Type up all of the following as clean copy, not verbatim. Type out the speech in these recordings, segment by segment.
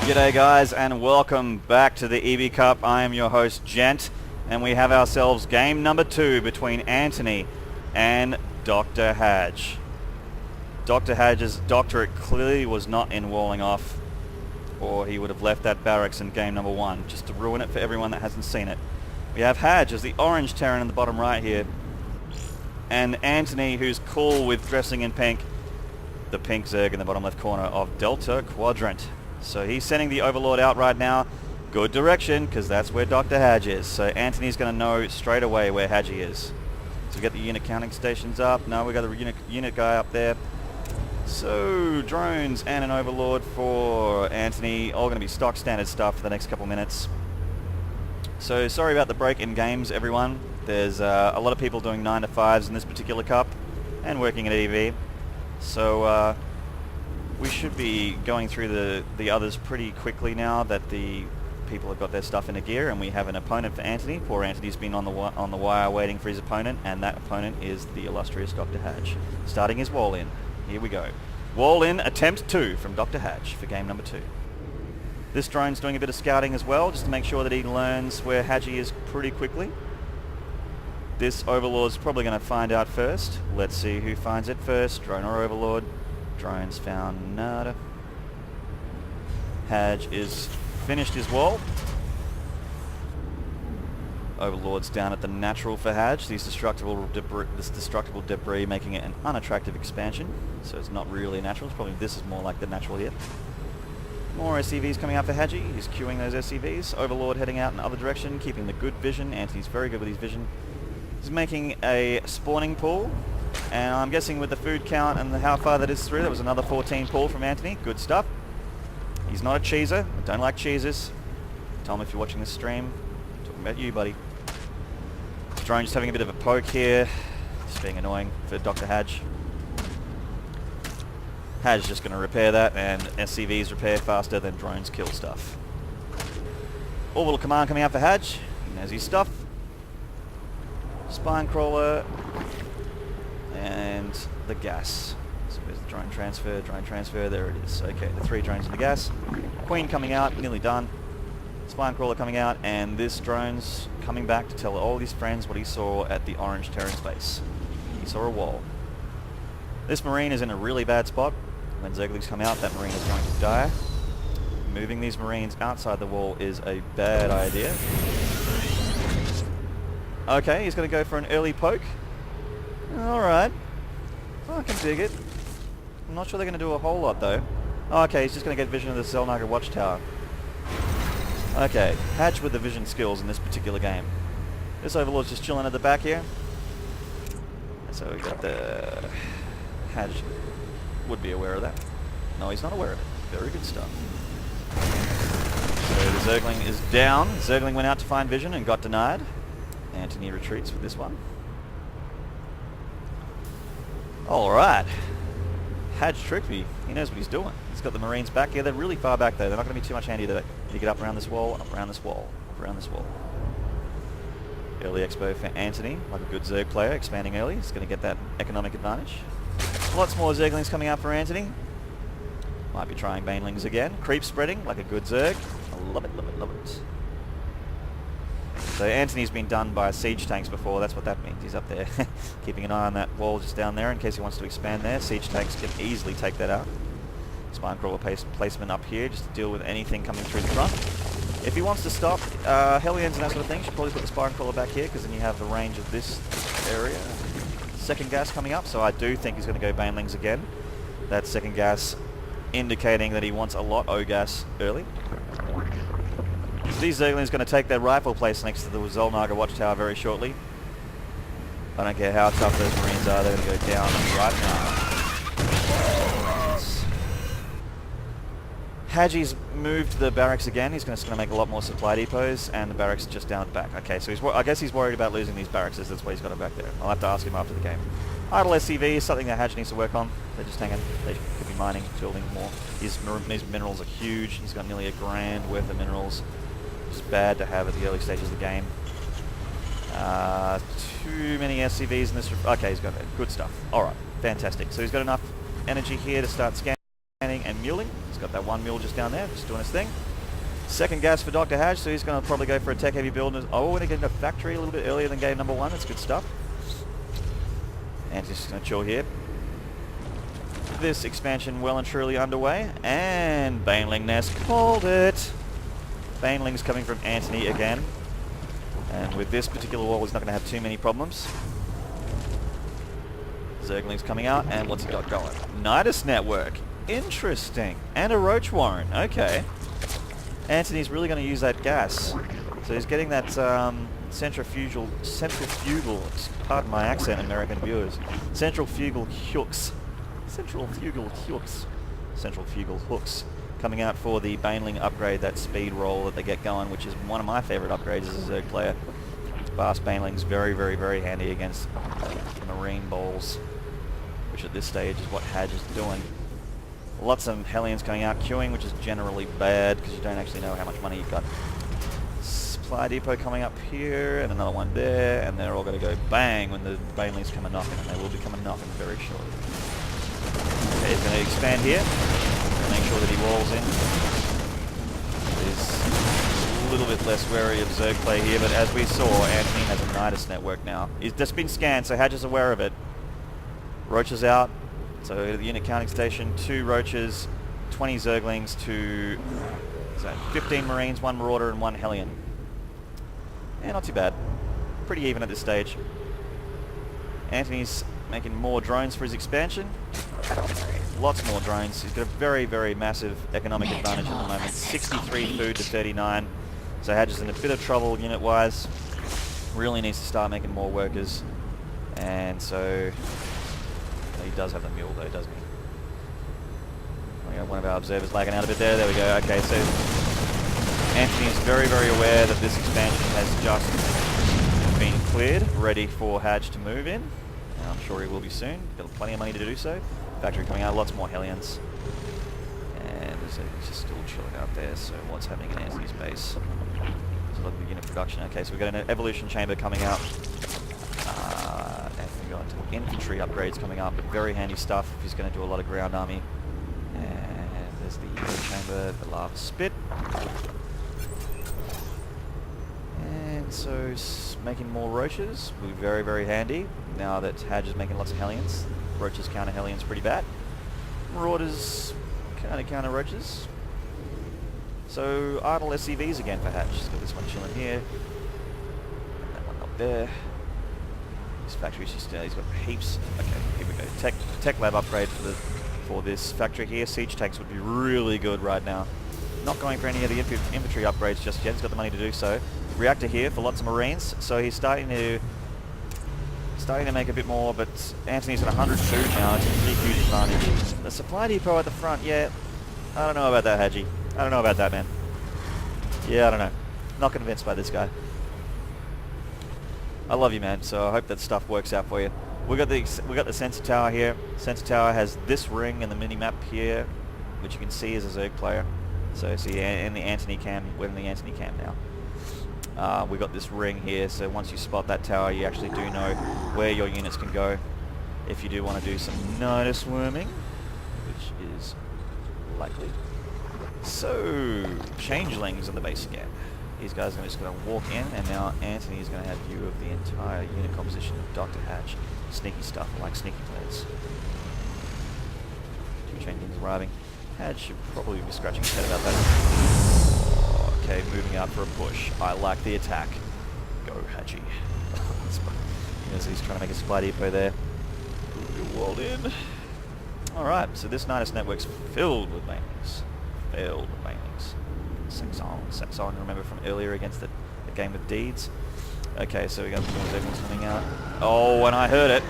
G'day guys, and welcome back to the EB Cup. I am your host Gent, and we have ourselves game number 2 between Antoni and drhaj. Drhaj's doctorate clearly was not in walling off, or he would have left that barracks in game number 1, just to ruin it for everyone that hasn't seen it. We have Haj as the orange Terran in the bottom right here, and Antoni, who's cool with dressing in pink, the pink Zerg in the bottom left corner of Delta Quadrant. So he's sending the Overlord out right now. Good direction, because that's where drhaj is. So Antoni's going to know straight away where Haji is. So we get the unit counting stations up. No, we got the unit guy up there. So drones and an Overlord for Antoni. All going to be stock standard stuff for the next couple minutes. So sorry about the break in games, everyone. There's a lot of people doing 9 to 5s in this particular cup and working at EV. So we should be going through the others pretty quickly now that the people have got their stuff into gear, and we have an opponent for Antoni. Poor Antoni's been on the wire waiting for his opponent, and that opponent is the illustrious drhaj. Starting his wall in. Here we go. Wall in attempt 2 from drhaj for game number 2. This drone's doing a bit of scouting as well, just to make sure that he learns where Haji is pretty quickly. This Overlord's probably going to find out first. Let's see who finds it first, drone or Overlord. Drone's found nada. Haj is finished his wall. Overlord's down at the natural for Haj. This destructible debris making it an unattractive expansion, so it's not really natural. It's probably this is more like the natural here. More SCVs coming out for Haji. He's queuing those SCVs. Overlord heading out in the other direction, keeping the good vision. Antoni's very good with his vision. He's making a spawning pool, and I'm guessing with the food count and how far that is through, that was another 14 pool from Antoni. Good stuff. He's not a cheeser. I don't like cheesers. Tom, if you're watching this stream, I'm talking about you, buddy. Drone just having a bit of a poke here. Just being annoying for drhaj. Haj just going to repair that, and SCVs repair faster than drones kill stuff. Orbital command coming out for Haj. He knows his stuff. Spine crawler and the gas. So where's the drone transfer? Drone transfer, there it is. Okay, the 3 drones in the gas. Queen coming out, nearly done. Spine crawler coming out, and this drone's coming back to tell all his friends what he saw at the orange Terran base. He saw a wall. This Marine is in a really bad spot. When Zerglings come out, that Marine is going to die. Moving these Marines outside the wall is a bad idea. Okay, he's going to go for an early poke. Alright. I can dig it. I'm not sure they're going to do a whole lot though. Oh, okay, he's just going to get vision of the Xel'Naga watchtower. Okay, Haj with the vision skills in this particular game. This Overlord's just chilling at the back here. So we got the... Haj would be aware of that. No, he's not aware of it. Very good stuff. So the Zergling is down. Zergling went out to find vision and got denied. Antoni retreats with this one. Alright. Haj tricked me. He knows what he's doing. He's got the Marines back here. They're really far back though. They're not going to be too much handy to get up around this wall, up around this wall, up around this wall. Early expo for Antoni, like a good Zerg player, expanding early. He's going to get that economic advantage. Lots more Zerglings coming out for Antoni. Might be trying Banelings again. Creep spreading, like a good Zerg. I love it, love it, love it. So Antoni's been done by siege tanks before, that's what that means. He's up there keeping an eye on that wall just down there in case he wants to expand there. Siege tanks can easily take that out. Spine crawler placement up here just to deal with anything coming through the front. If he wants to stop Hellions and that sort of thing, you should probably put the spine crawler back here, because then you have the range of this area. Second gas coming up, so I do think he's going to go Banelings again. That second gas indicating that he wants a lot O-gas early. These Zerglings are going to take their rifle place next to the Xel'Naga watchtower very shortly. I don't care how tough those Marines are, they're going to go down right now. Haji's moved the barracks again. He's just going to make a lot more supply depots, and the barracks just down at the back. Okay, so I guess he's worried about losing these barracks. That's why he's got it back there. I'll have to ask him after the game. Idle SCV is something that Haj needs to work on. They're just hanging. They could be mining, building more. His minerals are huge. He's got nearly $1 grand worth of minerals. Which is bad to have at the early stages of the game. Too many SCVs in this... Okay, he's got it. Good stuff. Alright, fantastic. So he's got enough energy here to start scanning and muling. He's got that one mule just down there, just doing his thing. Second gas for Dr. Haj, so he's going to probably go for a tech heavy build. Oh, we're going to get into factory a little bit earlier than game number 1. That's good stuff. And just going to chill here. This expansion well and truly underway. And Baneling Nest called it. Baneling's coming from Antoni again. And with this particular wall, he's not going to have too many problems. Zergling's coming out, and what's he got going? Nidus Network. Interesting. And a Roach Warren. Okay. Antoni's really going to use that gas. So he's getting that centrifugal, pardon my accent, American viewers. Centrifugal hooks coming out for the Baneling upgrade, that speed roll that they get going, which is one of my favorite upgrades as a Zerg player. Fast Baneling's very, very, very handy against Marine Balls, which at this stage is what Haj is doing. Lots of Hellions coming out, queuing, which is generally bad because you don't actually know how much money you've got. Supply depot coming up here, and another one there, and they're all going to go bang when the Banelings come a-knocking, and they will be coming knocking very shortly. Okay, he's going to expand here, make sure that he rolls in. He's a little bit less wary of Zerg play here, but as we saw, Antoni has a Nidus Network now. He's just been scanned, so Haj is aware of it. Roaches out. So the unit counting station, 2 Roaches, 20 Zerglings to 15 Marines, 1 Marauder and 1 Hellion. Yeah, not too bad. Pretty even at this stage. Antoni's making more drones for his expansion. Lots more drones. He's got a very, very massive economic advantage at the moment. 63 food to 39. So Haj is in a bit of trouble unit-wise. Really needs to start making more workers. And so... he does have the mule though, doesn't he? We got one of our observers lagging out a bit there. There we go. Okay, so Antoni is very, very aware that this expansion has just been cleared, ready for Haj to move in. And I'm sure he will be soon. Got plenty of money to do so. Factory coming out, lots more Hellions. And he's just still chilling out there. So what's happening in Antoni's base? Let's look at the unit production. Okay, so we've got an evolution chamber coming out. Infantry upgrades coming up, very handy stuff if he's going to do a lot of ground army. And there's the unit chamber, the lava spit. And so making more Roaches will be very, very handy now that Haj is making lots of Hellions. Roaches counter Hellions pretty bad. Marauders counter Roaches. So idle SCVs again for Haj. He's got this one chilling here. And that one up there. His factory, he's got heaps. Okay, here we go. Tech lab upgrade for this factory here. Siege tanks would be really good right now. Not going for any of the infantry upgrades just yet. He's got the money to do so. Reactor here for lots of Marines. So he's starting to make a bit more, but Antoni's at 100 food now. It's a pretty huge advantage. The supply depot at the front, yeah. I don't know about that, Haji. I don't know about that, man. Yeah, I don't know. Not convinced by this guy. I love you, man, so I hope that stuff works out for you. We got the sensor tower here. Sensor tower has this ring and the mini map here, which you can see as a Zerg player. So see, in the Antoni cam, we're in the Antoni cam now. We got this ring here, so once you spot that tower, you actually do know where your units can go if you do want to do some Nidus worming, which is likely. So changelings on the base again. These guys are just going to walk in, and now Antoni is going to have view of the entire unit composition of Dr. Haj. Sneaky stuff, like sneaky players. 2 changelings arriving. Haj should probably be scratching his head about that. Okay, moving out for a push. I like the attack. Go, Haji. Yes, he's trying to make a supply depot there. You're walled in. Alright, so this Nidus network's filled with Banelings. Filled with Banelings. Saxon, remember from earlier against the game of Deeds. Okay, so we got the Zerglings coming out. Oh, and I heard it.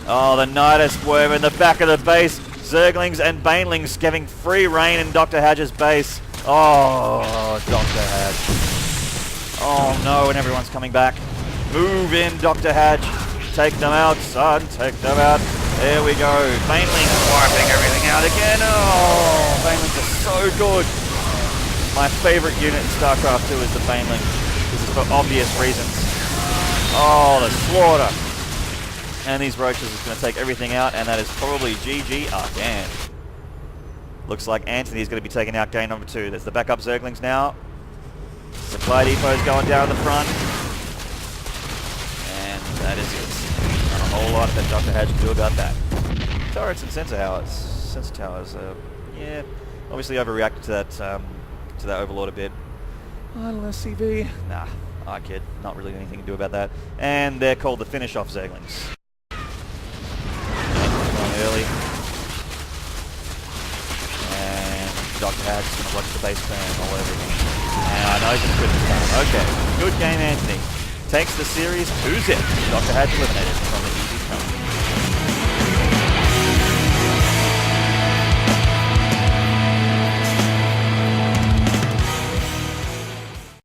Oh, the Nidus worm in the back of the base. Zerglings and Banelings giving free reign in Dr. Haj's base. Oh, Dr. Haj. Oh no, and everyone's coming back. Move in, Dr. Haj. Take them out, son. Take them out. There we go. Banelings wiping everything out again. Oh, Banelings are so good. My favorite unit in StarCraft 2 is the Baneling. This is for obvious reasons. Oh, the slaughter. And these Roaches is going to take everything out, and that is probably GG again. Looks like Antoni's going to be taking out game number 2. There's the backup Zerglings now. Supply depot's going down the front. And that is it. Not a whole lot that Dr. Hadge can do about that. Turrets and sensor towers. Yeah, obviously overreacted to that Overlord a bit. Idle SCV. Nah, I kid. Not really anything to do about that. And they're called the finish off Zerglings. Going early. And Dr. Hadge is going to watch the base plan all over again. And I know he's going to quit this time. Okay, good game, Antoni. Takes the series 2-0. Dr. Hadge eliminated.